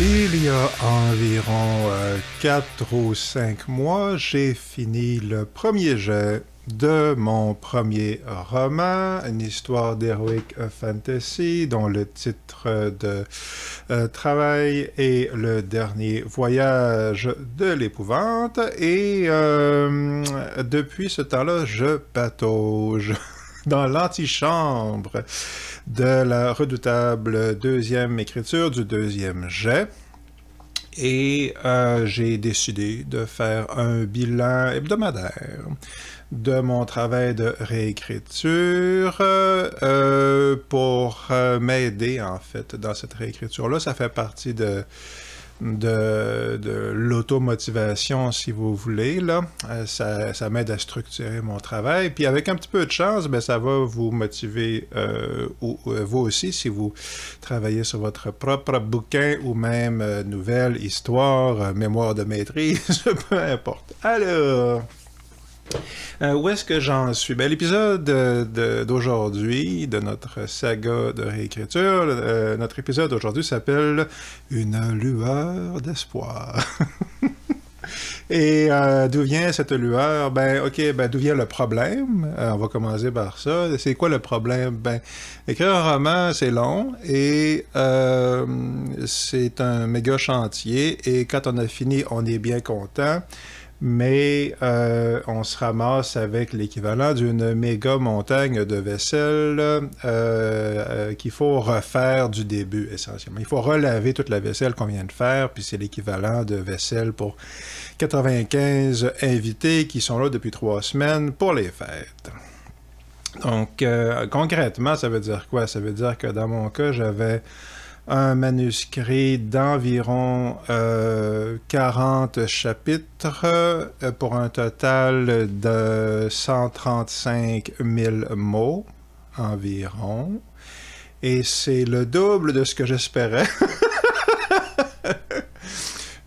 Il y a environ 4 ou 5 mois, j'ai fini le premier jet de mon premier roman, une histoire d'heroic fantasy dont le titre de travail est Le dernier voyage de l'épouvante. Et depuis ce temps-là, je patauge dans l'antichambre de la redoutable deuxième écriture du deuxième jet. Et j'ai décidé de faire un bilan hebdomadaire de mon travail de réécriture pour m'aider, en fait, dans cette réécriture-là. Ça fait partie de l'automotivation, si vous voulez. Là. Ça m'aide à structurer mon travail. Puis avec un petit peu de chance, ben, ça va vous motiver, vous aussi, si vous travaillez sur votre propre bouquin ou même nouvelle, histoire, mémoire de maîtrise, peu importe. Alors... où est-ce que j'en suis? Ben, l'épisode d'aujourd'hui, de notre saga de réécriture, notre épisode d'aujourd'hui s'appelle « Une lueur d'espoir ». Et d'où vient cette lueur? Ben, d'où vient le problème? On va commencer par ça. C'est quoi le problème? Ben, écrire un roman, c'est long et c'est un méga chantier. Et quand on a fini, on est bien content. Mais on se ramasse avec l'équivalent d'une méga montagne de vaisselle qu'il faut refaire du début, essentiellement. Il faut relaver toute la vaisselle qu'on vient de faire, puis c'est l'équivalent de vaisselle pour 95 invités qui sont là depuis 3 semaines pour les fêtes. Donc, concrètement, ça veut dire quoi? Ça veut dire que dans mon cas, j'avais un manuscrit d'environ 40 chapitres pour un total de 135 000 mots environ. Et c'est le double de ce que j'espérais.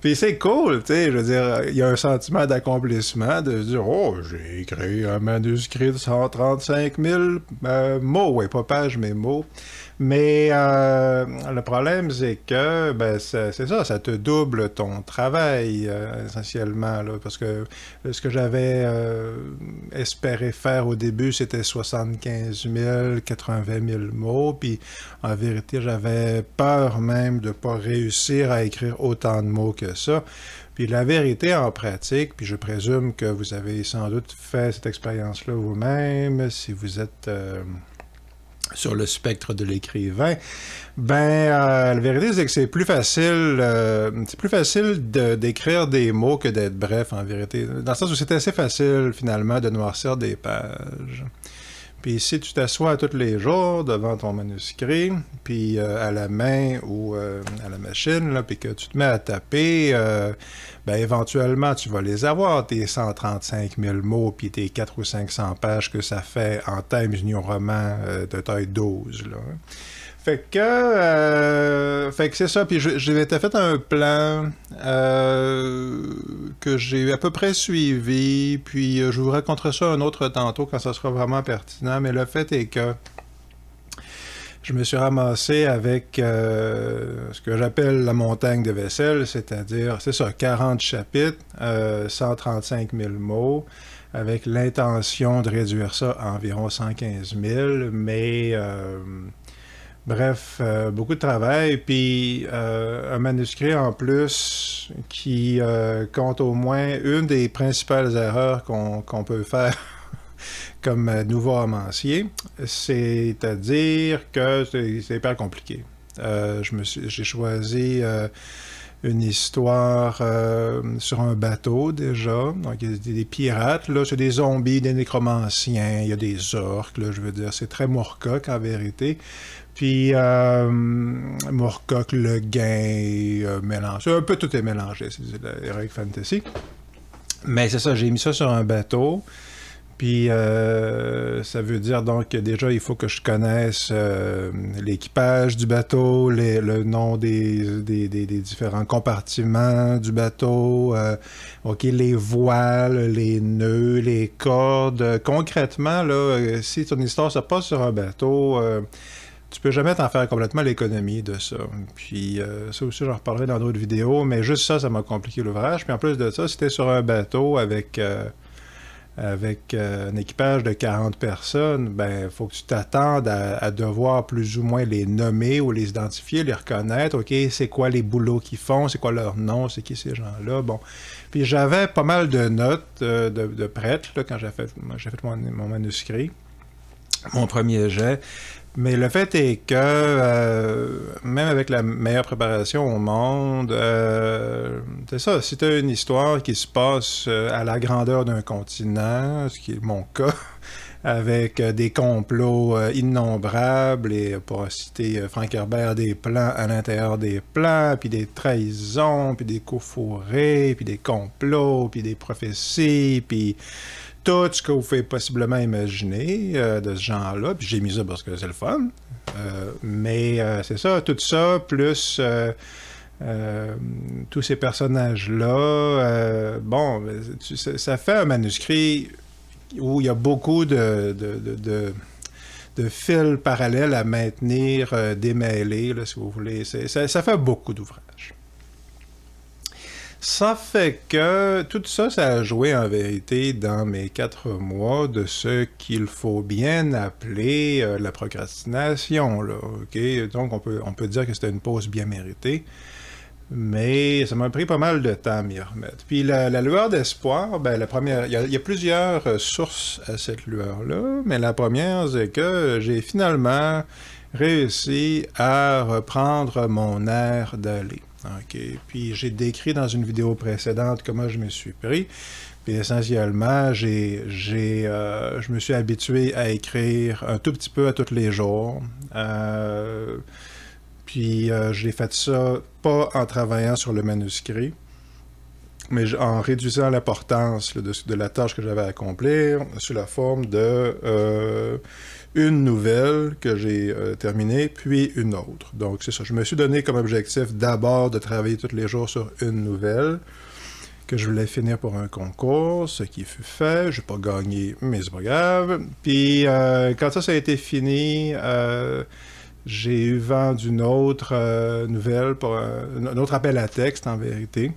Puis c'est cool, tu sais, je veux dire, il y a un sentiment d'accomplissement, de se dire « Oh, j'ai écrit un manuscrit de 135 000 mots. » Oui, pas pages, mais mots. Mais le problème, c'est que, ben, c'est ça, ça te double ton travail, essentiellement, là, parce que ce que j'avais espéré faire au début, c'était 75 000, 80 000 mots, puis en vérité, j'avais peur même de ne pas réussir à écrire autant de mots que ça. Puis la vérité en pratique, puis je présume que vous avez sans doute fait cette expérience-là vous-même, si vous êtes... sur le spectre de l'écrivain, ben la vérité c'est que c'est plus facile d'écrire des mots que d'être bref en vérité, dans le sens où c'est assez facile finalement de noircir des pages. Puis si tu t'assois tous les jours devant ton manuscrit, puis à la main ou à la machine, là, puis que tu te mets à taper, ben éventuellement tu vas les avoir, tes 135 000 mots, puis tes 400 ou 500 pages que ça fait en Times New Roman de taille 12, là. Fait que c'est ça, puis j'ai fait un plan que j'ai à peu près suivi, puis je vous raconterai ça un autre tantôt quand ça sera vraiment pertinent, mais le fait est que je me suis ramassé avec ce que j'appelle la montagne de vaisselle, c'est-à-dire, c'est ça, 40 chapitres, 135 000 mots, avec l'intention de réduire ça à environ 115 000, mais... Bref, beaucoup de travail, puis un manuscrit en plus qui compte au moins une des principales erreurs qu'on peut faire comme nouveau romancier, c'est-à-dire que c'est hyper compliqué. J'ai choisi une histoire sur un bateau déjà, donc il y a des pirates, là, c'est des zombies, des nécromanciens, il y a des orques, là, je veux dire, c'est très Moorcock en vérité. Puis, Moorcock, le gain, mélangé. Un peu tout est mélangé, c'est l'Heroic Fantasy. Mais c'est ça, j'ai mis ça sur un bateau. Puis, ça veut dire donc que déjà, il faut que je connaisse l'équipage du bateau, le nom des différents compartiments du bateau, les voiles, les nœuds, les cordes. Concrètement, là, si ton histoire se passe sur un bateau... tu peux jamais t'en faire complètement l'économie de ça. Puis ça aussi, j'en reparlerai dans d'autres vidéos, mais juste ça m'a compliqué l'ouvrage. Puis en plus de ça, c'était sur un bateau avec un équipage de 40 personnes, ben, il faut que tu t'attendes à devoir plus ou moins les nommer ou les identifier, les reconnaître. OK, c'est quoi les boulots qu'ils font, c'est quoi leur nom, c'est qui ces gens-là. Bon. Puis j'avais pas mal de notes de prêtres là, quand j'ai fait mon manuscrit, mon premier jet. Mais le fait est que, même avec la meilleure préparation au monde, c'est ça, si tu as une histoire qui se passe à la grandeur d'un continent, ce qui est mon cas, avec des complots innombrables, et pour citer Frank Herbert, des plans à l'intérieur des plans, puis des trahisons, puis des coups fourrés, puis des complots, puis des prophéties, puis tout ce que vous pouvez possiblement imaginer de ce genre-là. Puis j'ai mis ça parce que c'est le fun. Mais c'est ça, tout ça, plus tous ces personnages-là. Bon, ça fait un manuscrit où il y a beaucoup de fils parallèles à maintenir démêlés, là, si vous voulez. Ça fait beaucoup d'ouvrages. Ça fait que tout ça, ça a joué en vérité dans mes 4 mois de ce qu'il faut bien appeler la procrastination. Là, okay? Donc, on peut dire que c'était une pause bien méritée, mais ça m'a pris pas mal de temps à m'y remettre. Puis la lueur d'espoir, ben, la première, il y a plusieurs sources à cette lueur-là, mais la première, c'est que j'ai finalement réussi à reprendre mon air d'aller. Okay. Puis j'ai décrit dans une vidéo précédente comment je me suis pris. Puis essentiellement, je me suis habitué à écrire un tout petit peu à tous les jours. Puis j'ai fait ça pas en travaillant sur le manuscrit, mais en réduisant l'importance de la tâche que j'avais à accomplir sous la forme de une nouvelle que j'ai terminée, puis une autre. Donc, c'est ça. Je me suis donné comme objectif d'abord de travailler tous les jours sur une nouvelle que je voulais finir pour un concours, ce qui fut fait. J'ai pas gagné, mais c'est pas grave. Puis, quand ça a été fini, j'ai eu vent d'une autre nouvelle, pour un autre appel à texte, en vérité,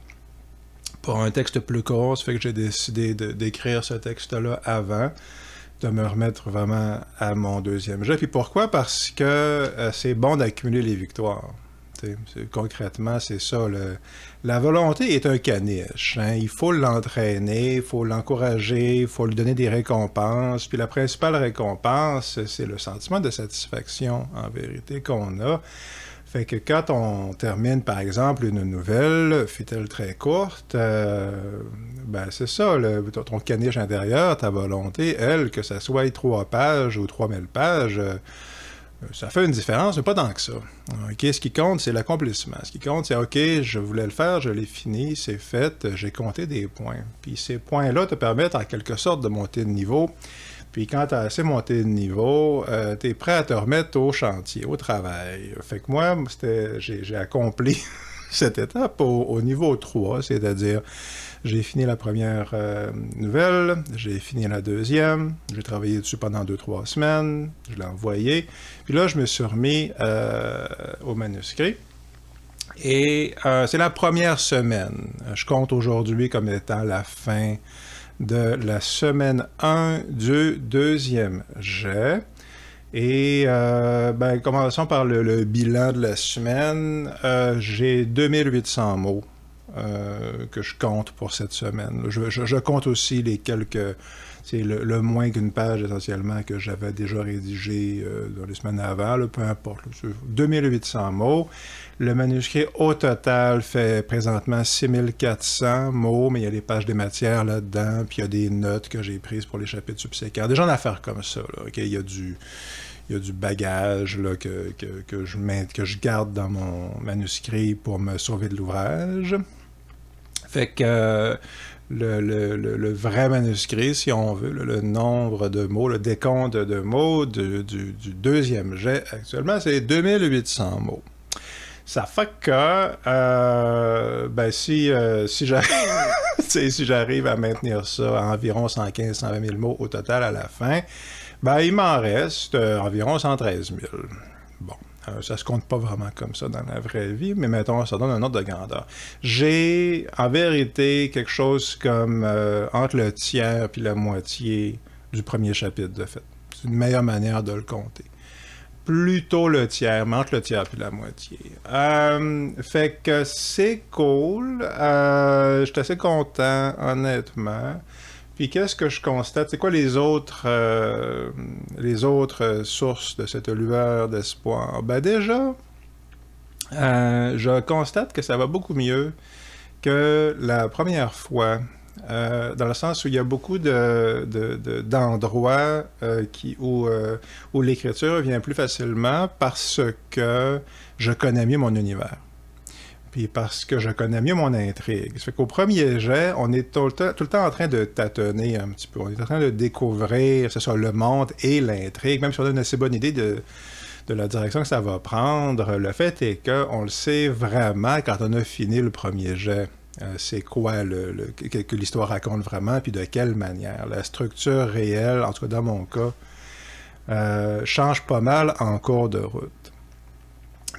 pour un texte plus court. Ça fait que j'ai décidé d'écrire ce texte-là avant, de me remettre vraiment à mon deuxième jet. Puis pourquoi? Parce que c'est bon d'accumuler les victoires. Concrètement, c'est ça. La volonté est un caniche. Hein? Il faut l'entraîner, il faut l'encourager, il faut lui donner des récompenses. Puis la principale récompense, c'est le sentiment de satisfaction, en vérité, qu'on a. Fait que quand on termine, par exemple, une nouvelle, fut-elle très courte, ben c'est ça, ton caniche intérieur, ta volonté, elle, que ça soit 3 pages ou 3000 pages, ça fait une différence, mais pas tant que ça. Okay, ce qui compte, c'est l'accomplissement. Ce qui compte, c'est OK, je voulais le faire, je l'ai fini, c'est fait, j'ai compté des points. Puis ces points-là te permettent en quelque sorte de monter de niveau. Puis quand tu as assez monté de niveau, tu es prêt à te remettre au chantier, au travail. Fait que moi, j'ai accompli cette étape au niveau 3, c'est-à-dire j'ai fini la première nouvelle, j'ai fini la deuxième, j'ai travaillé dessus pendant 2-3 semaines, je l'ai envoyé. Puis là, je me suis remis au manuscrit. Et c'est la première semaine. Je compte aujourd'hui comme étant la fin de la semaine 1 du deuxième jet. Et ben, commençons par le bilan de la semaine. J'ai 2800 mots que je compte pour cette semaine. Je compte aussi les quelques... C'est le moins qu'une page, essentiellement, que j'avais déjà rédigé dans les semaines avant, là, peu importe. Là, 2800 mots. Le manuscrit, au total, fait présentement 6400 mots, mais il y a les pages des matières là-dedans, puis il y a des notes que j'ai prises pour les chapitres subséquents. Des gens d'affaires comme ça, là, okay? Il y a du bagage là, que je garde dans mon manuscrit pour me sauver de l'ouvrage. Fait que... Le vrai manuscrit, si on veut, le nombre de mots, le décompte de mots du deuxième jet actuellement, c'est 2800 mots. Ça fait que, ben si j'arrive à maintenir ça à environ 115-120 000 mots au total à la fin, ben il m'en reste environ 113 000. Bon, ça se compte pas vraiment comme ça dans la vraie vie, mais mettons, ça donne un ordre de grandeur. J'ai, en vérité, quelque chose comme entre le tiers puis la moitié du premier chapitre, de fait. C'est une meilleure manière de le compter. Plutôt le tiers, mais entre le tiers puis la moitié. Fait que c'est cool. Je suis assez content, honnêtement. Puis qu'est-ce que je constate? C'est quoi les autres sources de cette lueur d'espoir? Ben déjà, je constate que ça va beaucoup mieux que la première fois. Dans le sens où il y a beaucoup d'endroits où l'écriture vient plus facilement parce que je connais mieux mon univers. Puis parce que je connais mieux mon intrigue. Ça fait qu'au premier jet, on est tout le temps en train de tâtonner un petit peu. On est en train de découvrir, c'est ça, le monde et l'intrigue, même si on a une assez bonne idée de la direction que ça va prendre. Le fait est qu'on le sait vraiment quand on a fini le premier jet. C'est quoi que l'histoire raconte vraiment, puis de quelle manière. La structure réelle, en tout cas dans mon cas, change pas mal en cours de route.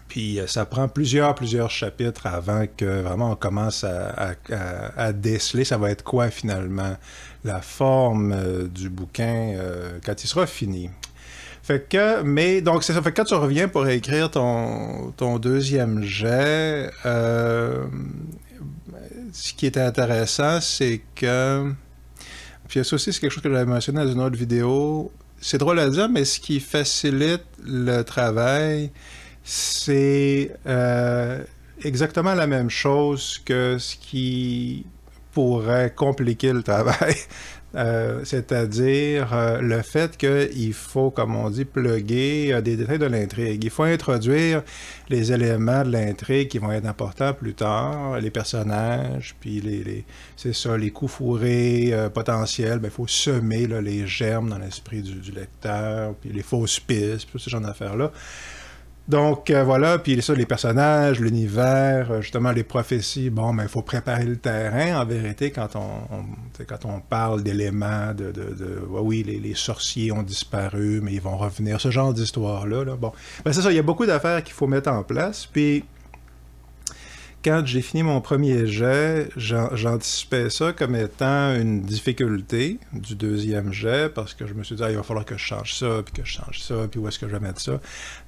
Puis ça prend plusieurs chapitres avant que vraiment on commence à déceler ça va être quoi finalement la forme du bouquin quand il sera fini. Fait que, mais donc c'est ça, fait que quand tu reviens pour écrire ton deuxième jet, ce qui est intéressant, c'est que, puis ça aussi c'est quelque chose que j'avais mentionné dans une autre vidéo, c'est drôle à dire, mais ce qui facilite le travail, c'est exactement la même chose que ce qui pourrait compliquer le travail. C'est-à-dire le fait qu'il faut, comme on dit, plugger des détails de l'intrigue. Il faut introduire les éléments de l'intrigue qui vont être importants plus tard, les personnages, puis c'est ça, les coups fourrés potentiels. Il faut semer là, les germes dans l'esprit du lecteur, puis les fausses pistes, puis tout ce genre d'affaires-là. Donc, voilà, puis ça, les personnages, l'univers, justement, les prophéties, bon, mais il faut préparer le terrain, en vérité, quand on parle d'éléments, oui, les sorciers ont disparu, mais ils vont revenir, ce genre d'histoire-là, là, bon. Ben, c'est ça, il y a beaucoup d'affaires qu'il faut mettre en place, puis quand j'ai fini mon premier jet, j'anticipais ça comme étant une difficulté du deuxième jet, parce que je me suis dit, il va falloir que je change ça, puis que je change ça, puis où est-ce que je vais mettre ça.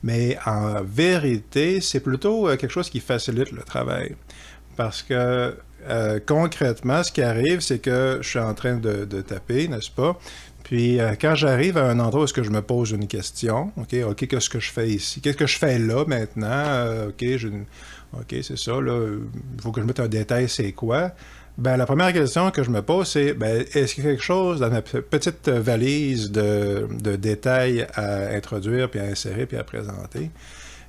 Mais en vérité, c'est plutôt quelque chose qui facilite le travail. Parce que concrètement, ce qui arrive, c'est que je suis en train de taper, n'est-ce pas? Puis quand j'arrive à un endroit où est-ce que je me pose une question, OK, qu'est-ce que je fais ici? Qu'est-ce que je fais là maintenant? OK, c'est ça, là, il faut que je mette un détail, c'est quoi? Ben, la première question que je me pose, c'est, est-ce qu'il y a quelque chose dans ma petite valise de détails à introduire, puis à insérer, puis à présenter?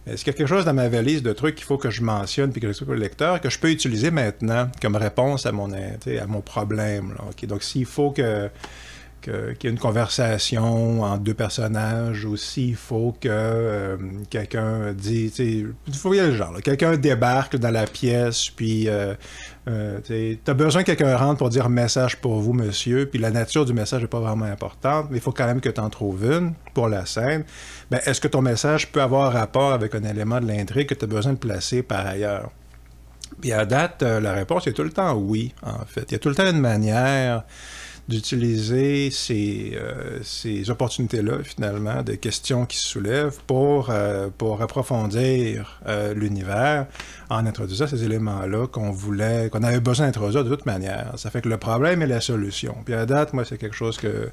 Est-ce qu'il y a quelque chose dans ma valise de trucs qu'il faut que je mentionne, puis que j'explique au lecteur, que je peux utiliser maintenant comme réponse à mon problème, là, OK? Donc, s'il faut qu'il y ait une conversation entre deux personnages, ou s'il faut que quelqu'un dise, il faut y aller le genre, là, quelqu'un débarque dans la pièce, puis t'as besoin que quelqu'un rentre pour dire message pour vous, monsieur, puis la nature du message n'est pas vraiment importante, mais il faut quand même que tu en trouves une pour la scène. Ben, est-ce que ton message peut avoir rapport avec un élément de l'intrigue que tu as besoin de placer par ailleurs? Puis à date, la réponse est tout le temps oui, en fait. Il y a tout le temps une manière d'utiliser ces opportunités-là, finalement, de questions qui se soulèvent pour approfondir l'univers en introduisant ces éléments-là qu'on avait besoin d'introduire de toute manière. Ça fait que le problème est la solution. Puis à date, moi, c'est quelque chose que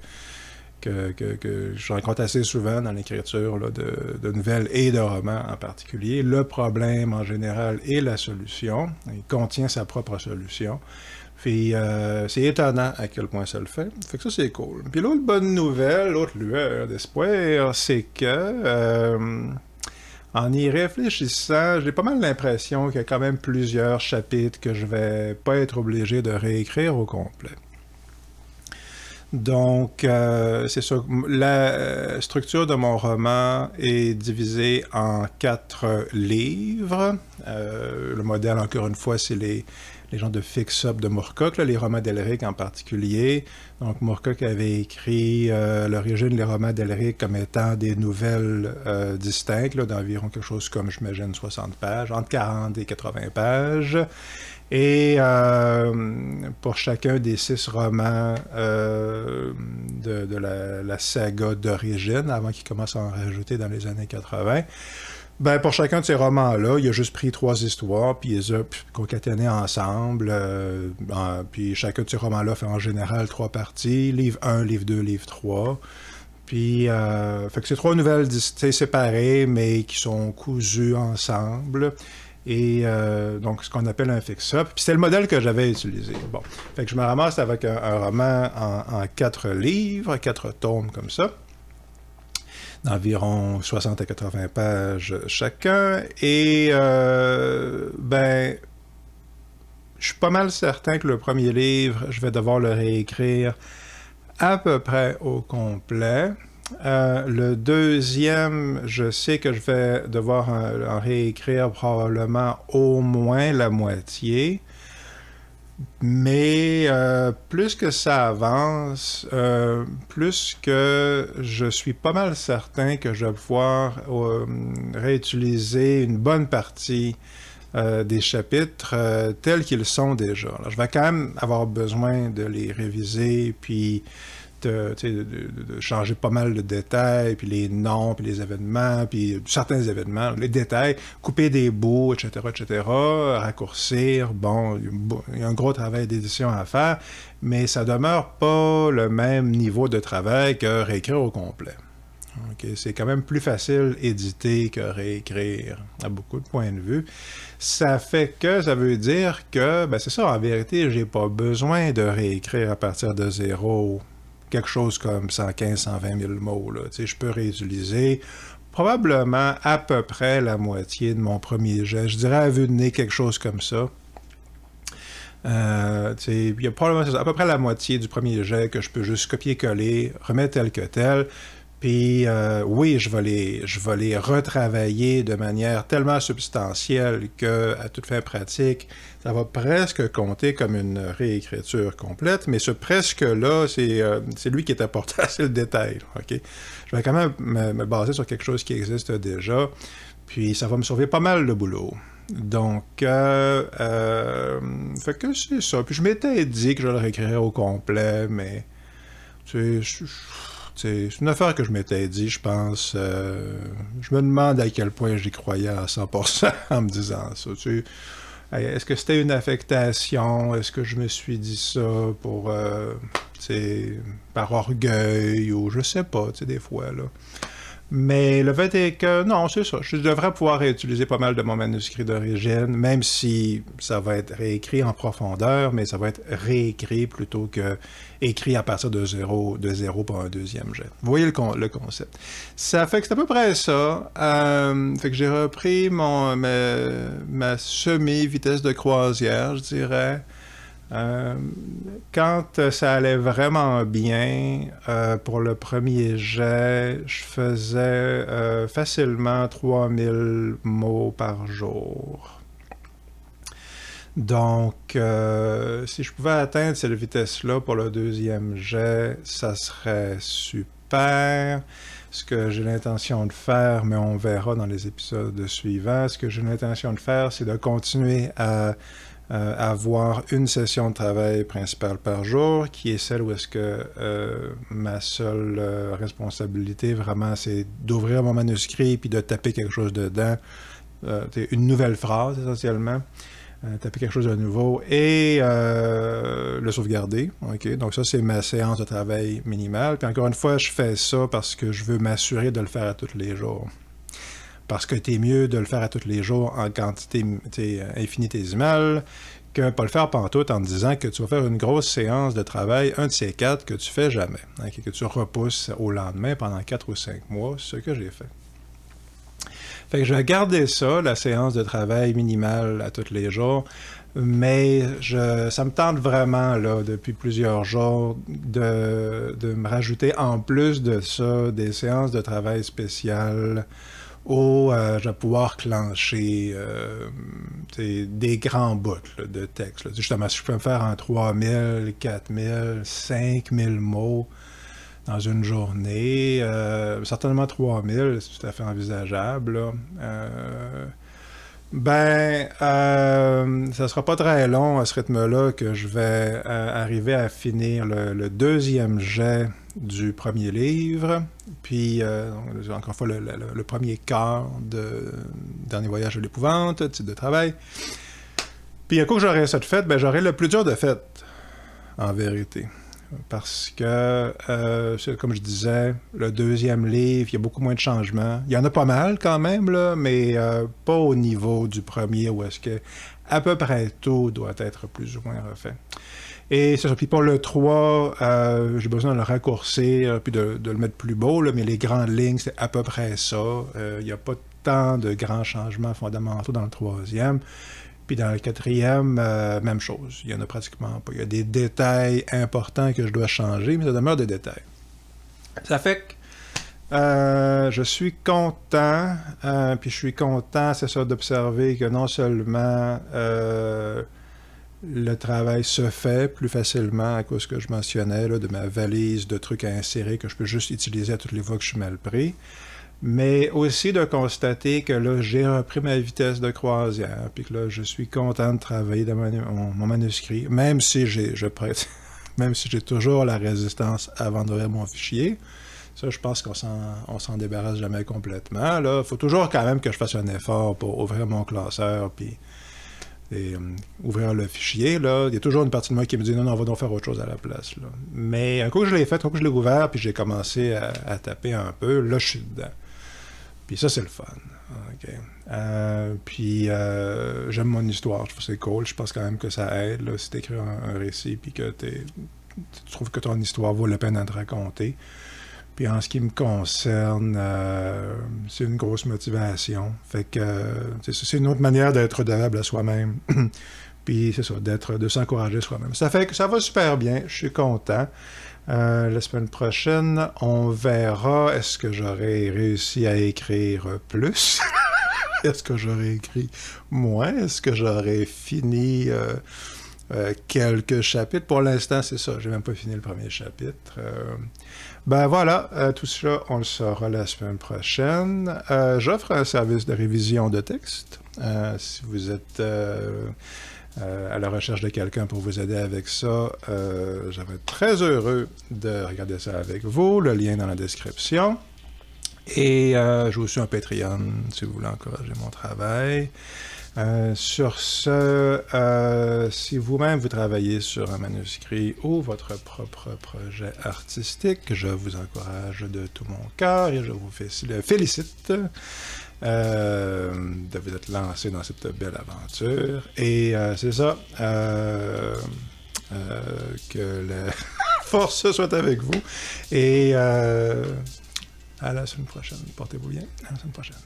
je rencontre assez souvent dans l'écriture là, de nouvelles et de romans en particulier. Le problème, en général, est la solution. Il contient sa propre solution. Puis c'est étonnant à quel point ça le fait. Fait que ça, c'est cool. Puis l'autre bonne nouvelle, l'autre lueur d'espoir, c'est que en y réfléchissant, j'ai pas mal l'impression qu'il y a quand même plusieurs chapitres que je vais pas être obligé de réécrire au complet. Donc, c'est ça. La structure de mon roman est divisée en 4 livres. Le modèle, encore une fois, c'est les genres de fix-up de Moorcock, là, les romans d'Elric en particulier. Donc, Moorcock avait écrit à l'origine les romans d'Elric comme étant des nouvelles distinctes, d'environ quelque chose comme, j'imagine, 60 pages, entre 40 et 80 pages. Et pour chacun des 6 romans de la saga d'origine, avant qu'il commence à en rajouter dans les années 80, ben pour chacun de ces romans-là, il a juste pris 3 histoires, puis il les a concaténées ensemble. Puis chacun de ces romans-là fait en général 3 parties, livre 1, livre 2, livre 3. Puis, fait que c'est 3 nouvelles séparées, mais qui sont cousues ensemble. Et donc, ce qu'on appelle un fix-up. Puis, c'est le modèle que j'avais utilisé. Bon. Fait que je me ramasse avec un roman en 4 livres, 4 tomes comme ça, d'environ 60 à 80 pages chacun. Et, ben, je suis pas mal certain que le premier livre, je vais devoir le réécrire à peu près au complet. Le deuxième, je sais que je vais devoir en réécrire probablement au moins la moitié. Mais plus que ça avance, plus que je suis pas mal certain que je vais pouvoir réutiliser une bonne partie des chapitres tels qu'ils sont déjà. Alors, je vais quand même avoir besoin de les réviser, puis de changer pas mal de détails, puis les noms, puis les événements, puis certains événements, les détails, couper des bouts, etc., raccourcir. Bon, il y a un gros travail d'édition à faire, mais ça demeure pas le même niveau de travail que réécrire au complet. Okay? C'est quand même plus facile éditer que réécrire, à beaucoup de points de vue. Ça fait que ça veut dire que, ben c'est ça, en vérité, j'ai pas besoin de réécrire à partir de zéro quelque chose comme 115, 120 000 mots. Là. Je peux réutiliser probablement à peu près la moitié de mon premier jet. Je dirais à vue de nez quelque chose comme ça. Il y a probablement à peu près la moitié du premier jet que je peux juste copier-coller, remettre tel que tel. Puis oui, je vais les retravailler de manière tellement substantielle qu'à toute fin pratique, ça va presque compter comme une réécriture complète, mais ce presque-là, c'est lui qui est important, c'est le détail. Okay? Je vais quand même me baser sur quelque chose qui existe déjà, puis ça va me sauver pas mal de boulot. Donc, fait que c'est ça. Puis je m'étais dit que je le réécrirais au complet, mais c'est une affaire que je m'étais dit, je pense. Je me demande à quel point j'y croyais à 100% en me disant ça. Est-ce que c'était une affectation? Est-ce que je me suis dit ça pour, par orgueil ou je sais pas, des fois, là. Mais le fait est que, non, c'est ça. Je devrais pouvoir réutiliser pas mal de mon manuscrit d'origine, même si ça va être réécrit en profondeur, mais ça va être réécrit plutôt que écrit à partir de zéro pour un deuxième jet. Vous voyez le concept. Ça fait que c'est à peu près ça. Fait que j'ai repris ma semi-vitesse de croisière, je dirais. Quand ça allait vraiment bien, pour le premier jet, je faisais facilement 3000 mots par jour. Donc, si je pouvais atteindre cette vitesse-là pour le deuxième jet, ça serait super. Ce que j'ai l'intention de faire, mais on verra dans les épisodes suivants, ce que j'ai l'intention de faire, c'est de continuer à avoir une session de travail principale par jour, qui est celle où est-ce que ma seule responsabilité, vraiment, c'est d'ouvrir mon manuscrit puis de taper quelque chose dedans, une nouvelle phrase, essentiellement, taper quelque chose de nouveau, et le sauvegarder. Okay? Donc ça, c'est ma séance de travail minimale. Puis encore une fois, je fais ça parce que je veux m'assurer de le faire à tous les jours. Parce que t'es mieux de le faire à tous les jours en quantité infinitésimale que pas le faire pantoute en te disant que tu vas faire une grosse séance de travail, un de ces 4 que tu fais jamais, que tu repousses au lendemain pendant 4 ou 5 mois, ce que j'ai fait. Fait que je vais garder ça, la séance de travail minimale à tous les jours. Mais ça me tente vraiment, là, depuis plusieurs jours, de me rajouter en plus de ça des séances de travail spéciales où je vais pouvoir clencher des grands bouts là, de texte. Là. Justement, si je peux me faire en 3000, 4000, 5000 mots dans une journée, certainement 3000, c'est tout à fait envisageable. Là. Ça sera pas très long à ce rythme-là que je vais arriver à finir le deuxième jet du premier livre, puis encore une fois le premier quart de Dernier voyage de l'épouvante, titre de travail. Puis un coup que j'aurai ça de fait, j'aurai le plus dur de fait, en vérité. Parce que, comme je disais, le deuxième livre, il y a beaucoup moins de changements. Il y en a pas mal quand même, là, mais pas au niveau du premier où est-ce que à peu près tout doit être plus ou moins refait. Et c'est ça. Puis pour le 3, j'ai besoin de le raccourcir puis de le mettre plus beau, là, mais les grandes lignes, c'est à peu près ça. Il n'y a pas tant de grands changements fondamentaux dans le troisième. Puis dans le quatrième, même chose. Il n'y en a pratiquement pas. Il y a des détails importants que je dois changer, mais ça demeure des détails. Ça fait que je suis content, puis je suis content, c'est ça, d'observer que non seulement le travail se fait plus facilement à cause que je mentionnais, là, de ma valise de trucs à insérer que je peux juste utiliser à toutes les fois que je suis mal pris, mais aussi de constater que là, j'ai repris ma vitesse de croisière, puis que là, je suis content de travailler dans mon manuscrit, même si même si j'ai toujours la résistance avant d'ouvrir mon fichier. Ça, je pense qu'on s'en débarrasse jamais complètement. Il faut toujours quand même que je fasse un effort pour ouvrir mon classeur, puis ouvrir le fichier. Là. Il y a toujours une partie de moi qui me dit « Non, on va donc faire autre chose à la place. » là. Mais un coup que je l'ai fait, un coup que je l'ai ouvert, puis j'ai commencé à taper un peu, là, je suis dedans. Puis ça, c'est le fun. Okay. Puis j'aime mon histoire, je trouve que c'est cool. Je pense quand même que ça aide, là, si tu écris un récit, puis que tu trouves que ton histoire vaut la peine à te raconter. Puis en ce qui me concerne, c'est une grosse motivation. Fait que c'est une autre manière d'être redevable à soi-même. Puis c'est ça, de s'encourager soi-même. Ça fait que ça va super bien, je suis content. La semaine prochaine, on verra est-ce que j'aurai réussi à écrire plus? Est-ce que j'aurai écrit moins? Est-ce que j'aurai fini quelques chapitres? Pour l'instant, c'est ça, j'ai même pas fini le premier chapitre. Voilà, tout ça, on le saura la semaine prochaine. J'offre un service de révision de texte. Si vous êtes à la recherche de quelqu'un pour vous aider avec ça, j'aimerais être très heureux de regarder ça avec vous. Le lien dans la description. Et j'ai aussi un Patreon si vous voulez encourager mon travail. Sur ce, si vous-même vous travaillez sur un manuscrit ou votre propre projet artistique, je vous encourage de tout mon cœur et je vous félicite de vous être lancé dans cette belle aventure. Et c'est ça, que la force soit avec vous. Et à la semaine prochaine. Portez-vous bien. À la semaine prochaine.